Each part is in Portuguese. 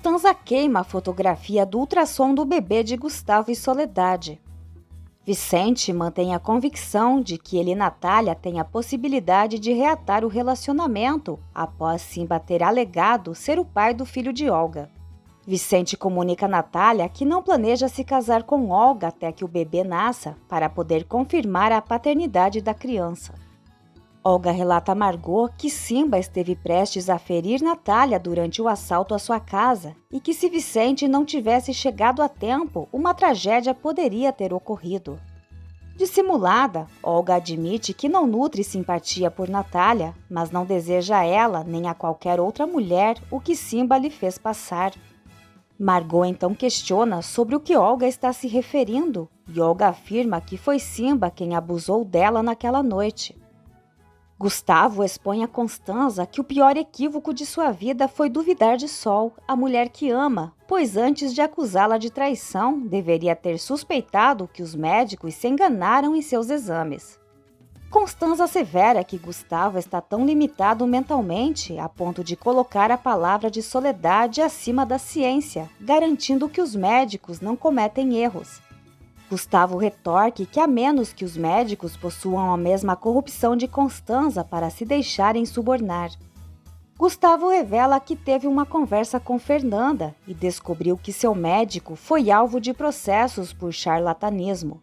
Constanza queima a fotografia do ultrassom do bebê de Gustavo e Soledade. Vicente mantém a convicção de que ele e Natália têm a possibilidade de reatar o relacionamento após Simba ter alegado ser o pai do filho de Olga. Vicente comunica a Natália que não planeja se casar com Olga até que o bebê nasça para poder confirmar a paternidade da criança. Olga relata a Margot que Simba esteve prestes a ferir Natália durante o assalto à sua casa e que se Vicente não tivesse chegado a tempo, uma tragédia poderia ter ocorrido. Dissimulada, Olga admite que não nutre simpatia por Natália, mas não deseja a ela nem a qualquer outra mulher o que Simba lhe fez passar. Margot então questiona sobre o que Olga está se referindo e Olga afirma que foi Simba quem abusou dela naquela noite. Gustavo expõe a Constanza que o pior equívoco de sua vida foi duvidar de Sol, a mulher que ama, pois antes de acusá-la de traição, deveria ter suspeitado que os médicos se enganaram em seus exames. Constanza assevera que Gustavo está tão limitado mentalmente a ponto de colocar a palavra de Soledade acima da ciência, garantindo que os médicos não cometem erros. Gustavo retorque que a menos que os médicos possuam a mesma corrupção de Constanza para se deixarem subornar. Gustavo revela que teve uma conversa com Fernanda e descobriu que seu médico foi alvo de processos por charlatanismo.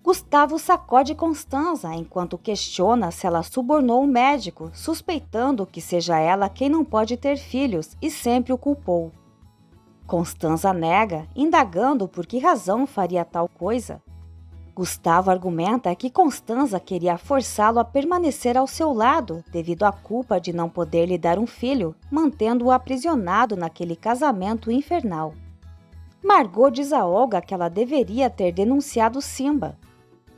Gustavo sacode Constanza enquanto questiona se ela subornou o médico, suspeitando que seja ela quem não pode ter filhos e sempre o culpou. Constanza nega, indagando por que razão faria tal coisa. Gustavo argumenta que Constanza queria forçá-lo a permanecer ao seu lado devido à culpa de não poder lhe dar um filho, mantendo-o aprisionado naquele casamento infernal. Margot diz a Olga que ela deveria ter denunciado Simba.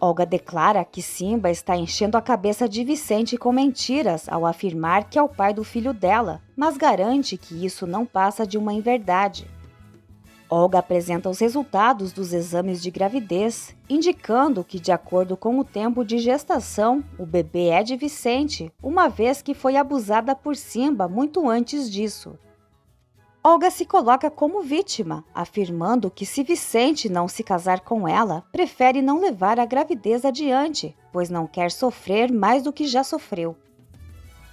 Olga declara que Simba está enchendo a cabeça de Vicente com mentiras ao afirmar que é o pai do filho dela, mas garante que isso não passa de uma inverdade. Olga apresenta os resultados dos exames de gravidez, indicando que, de acordo com o tempo de gestação, o bebê é de Vicente, uma vez que foi abusada por Simba muito antes disso. Olga se coloca como vítima, afirmando que se Vicente não se casar com ela, prefere não levar a gravidez adiante, pois não quer sofrer mais do que já sofreu.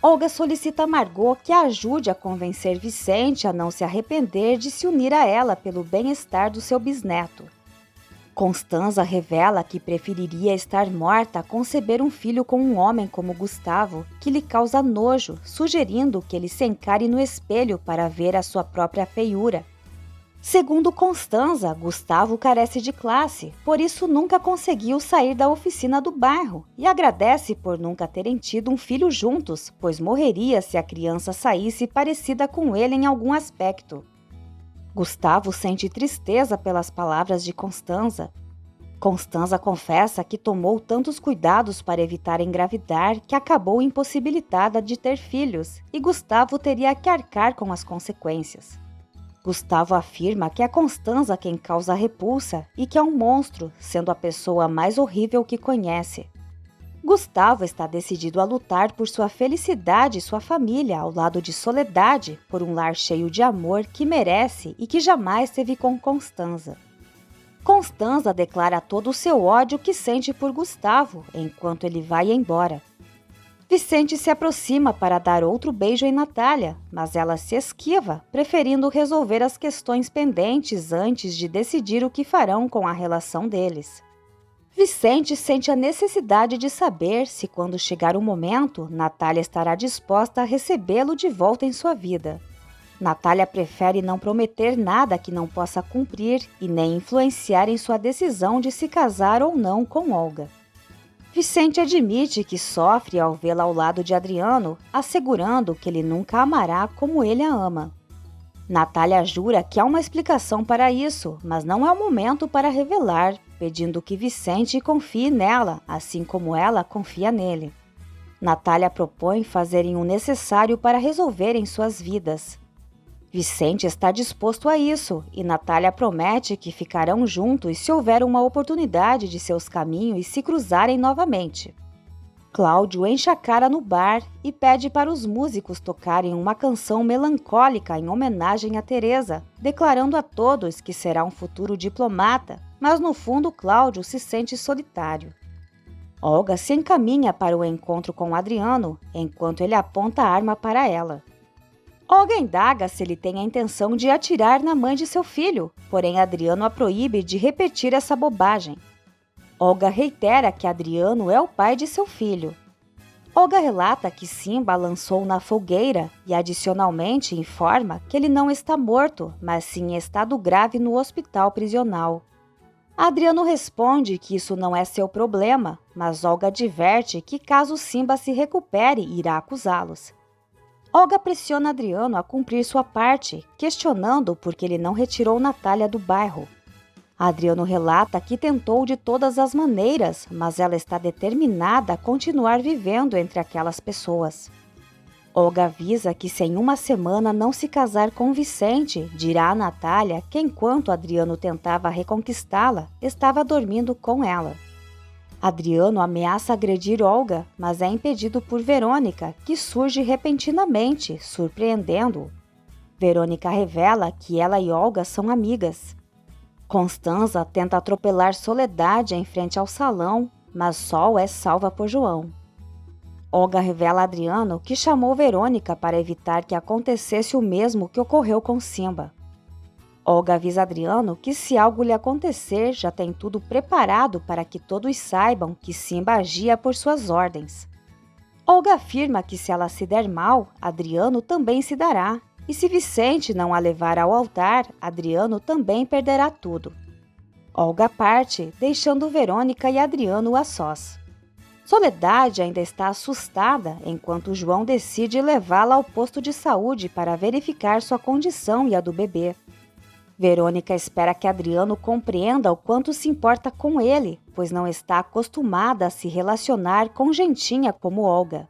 Olga solicita a Margot que a ajude a convencer Vicente a não se arrepender de se unir a ela pelo bem-estar do seu bisneto. Constanza revela que preferiria estar morta a conceber um filho com um homem como Gustavo, que lhe causa nojo, sugerindo que ele se encare no espelho para ver a sua própria feiura. Segundo Constanza, Gustavo carece de classe, por isso nunca conseguiu sair da oficina do bairro, e agradece por nunca terem tido um filho juntos, pois morreria se a criança saísse parecida com ele em algum aspecto. Gustavo sente tristeza pelas palavras de Constanza. Constanza confessa que tomou tantos cuidados para evitar engravidar que acabou impossibilitada de ter filhos, e Gustavo teria que arcar com as consequências. Gustavo afirma que é Constanza quem causa a repulsa e que é um monstro, sendo a pessoa mais horrível que conhece. Gustavo está decidido a lutar por sua felicidade e sua família ao lado de Soledade, por um lar cheio de amor que merece e que jamais teve com Constanza. Constanza declara todo o seu ódio que sente por Gustavo, enquanto ele vai embora. Vicente se aproxima para dar outro beijo em Natália, mas ela se esquiva, preferindo resolver as questões pendentes antes de decidir o que farão com a relação deles. Vicente sente a necessidade de saber se, quando chegar o momento, Natália estará disposta a recebê-lo de volta em sua vida. Natália prefere não prometer nada que não possa cumprir e nem influenciar em sua decisão de se casar ou não com Olga. Vicente admite que sofre ao vê-la ao lado de Adriano, assegurando que ele nunca a amará como ele a ama. Natália jura que há uma explicação para isso, mas não é o momento para revelar, pedindo que Vicente confie nela, assim como ela confia nele. Natália propõe fazerem o necessário para resolverem suas vidas. Vicente está disposto a isso e Natália promete que ficarão juntos se houver uma oportunidade de seus caminhos se cruzarem novamente. Cláudio enche a cara no bar e pede para os músicos tocarem uma canção melancólica em homenagem a Teresa, declarando a todos que será um futuro diplomata, mas no fundo Cláudio se sente solitário. Olga se encaminha para o encontro com Adriano, enquanto ele aponta a arma para ela. Olga indaga se ele tem a intenção de atirar na mãe de seu filho, porém Adriano a proíbe de repetir essa bobagem. Olga reitera que Adriano é o pai de seu filho. Olga relata que Simba lançou na fogueira e adicionalmente informa que ele não está morto, mas sim em estado grave no hospital prisional. Adriano responde que isso não é seu problema, mas Olga adverte que caso Simba se recupere, irá acusá-los. Olga pressiona Adriano a cumprir sua parte, questionando por que ele não retirou Natália do bairro. Adriano relata que tentou de todas as maneiras, mas ela está determinada a continuar vivendo entre aquelas pessoas. Olga avisa que se em uma semana não se casar com Vicente, dirá a Natália que enquanto Adriano tentava reconquistá-la, estava dormindo com ela. Adriano ameaça agredir Olga, mas é impedido por Verônica, que surge repentinamente, surpreendendo-o. Verônica revela que ela e Olga são amigas. Constanza tenta atropelar Soledade em frente ao salão, mas Sol é salva por João. Olga revela a Adriano que chamou Verônica para evitar que acontecesse o mesmo que ocorreu com Simba. Olga avisa Adriano que se algo lhe acontecer, já tem tudo preparado para que todos saibam que Simba agia por suas ordens. Olga afirma que se ela se der mal, Adriano também se dará, e se Vicente não a levar ao altar, Adriano também perderá tudo. Olga parte, deixando Verônica e Adriano a sós. Soledade ainda está assustada, enquanto João decide levá-la ao posto de saúde para verificar sua condição e a do bebê. Verônica espera que Adriano compreenda o quanto se importa com ele, pois não está acostumada a se relacionar com gentinha como Olga.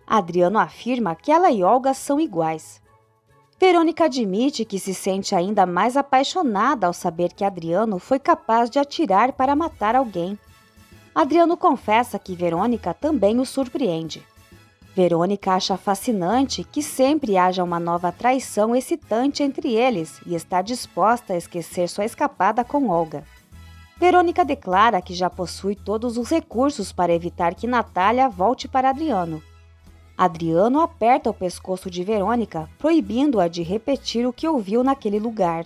Adriano afirma que ela e Olga são iguais. Verônica admite que se sente ainda mais apaixonada ao saber que Adriano foi capaz de atirar para matar alguém. Adriano confessa que Verônica também o surpreende. Verônica acha fascinante que sempre haja uma nova traição excitante entre eles e está disposta a esquecer sua escapada com Olga. Verônica declara que já possui todos os recursos para evitar que Natália volte para Adriano. Adriano aperta o pescoço de Verônica, proibindo-a de repetir o que ouviu naquele lugar.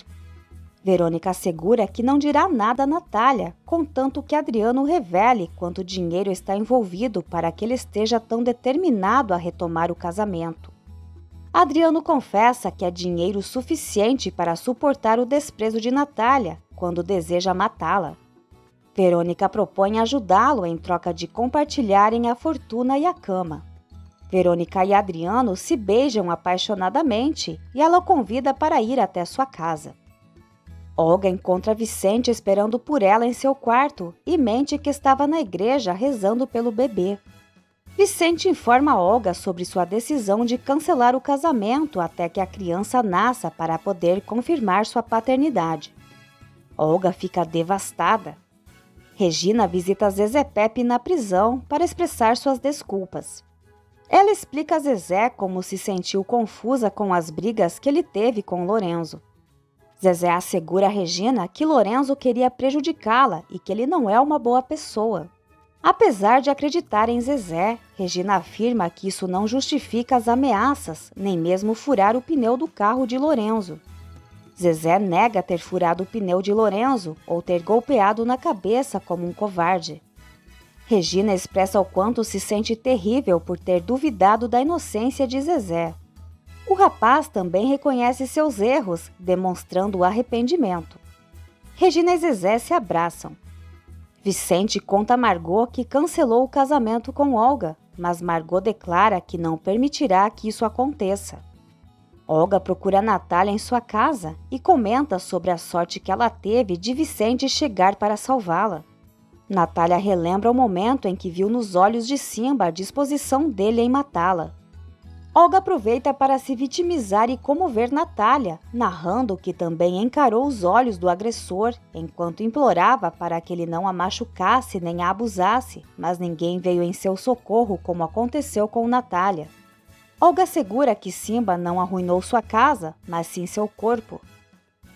Verônica assegura que não dirá nada a Natália, contanto que Adriano revele quanto dinheiro está envolvido para que ele esteja tão determinado a retomar o casamento. Adriano confessa que é dinheiro suficiente para suportar o desprezo de Natália quando deseja matá-la. Verônica propõe ajudá-lo em troca de compartilharem a fortuna e a cama. Verônica e Adriano se beijam apaixonadamente e ela o convida para ir até sua casa. Olga encontra Vicente esperando por ela em seu quarto e mente que estava na igreja rezando pelo bebê. Vicente informa Olga sobre sua decisão de cancelar o casamento até que a criança nasça para poder confirmar sua paternidade. Olga fica devastada. Regina visita Zezé Pepe na prisão para expressar suas desculpas. Ela explica a Zezé como se sentiu confusa com as brigas que ele teve com Lorenzo. Zezé assegura a Regina que Lorenzo queria prejudicá-la e que ele não é uma boa pessoa. Apesar de acreditar em Zezé, Regina afirma que isso não justifica as ameaças, nem mesmo furar o pneu do carro de Lorenzo. Zezé nega ter furado o pneu de Lorenzo ou ter golpeado na cabeça como um covarde. Regina expressa o quanto se sente terrível por ter duvidado da inocência de Zezé. O rapaz também reconhece seus erros, demonstrando arrependimento. Regina e Zezé se abraçam. Vicente conta a Margot que cancelou o casamento com Olga, mas Margot declara que não permitirá que isso aconteça. Olga procura Natália em sua casa e comenta sobre a sorte que ela teve de Vicente chegar para salvá-la. Natália relembra o momento em que viu nos olhos de Simba a disposição dele em matá-la. Olga aproveita para se vitimizar e comover Natália, narrando que também encarou os olhos do agressor, enquanto implorava para que ele não a machucasse nem a abusasse, mas ninguém veio em seu socorro como aconteceu com Natália. Olga assegura que Simba não arruinou sua casa, mas sim seu corpo.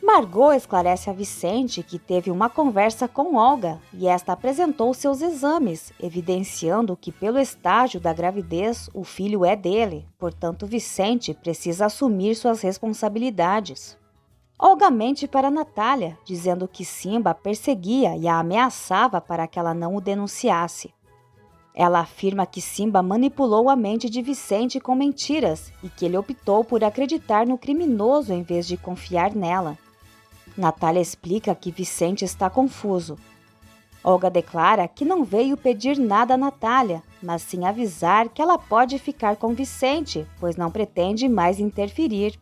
Margot esclarece a Vicente que teve uma conversa com Olga e esta apresentou seus exames, evidenciando que pelo estágio da gravidez o filho é dele, portanto Vicente precisa assumir suas responsabilidades. Olga mente para Natália, dizendo que Simba a perseguia e a ameaçava para que ela não o denunciasse. Ela afirma que Simba manipulou a mente de Vicente com mentiras e que ele optou por acreditar no criminoso em vez de confiar nela. Natália explica que Vicente está confuso. Olga declara que não veio pedir nada a Natália, mas sim avisar que ela pode ficar com Vicente, pois não pretende mais interferir.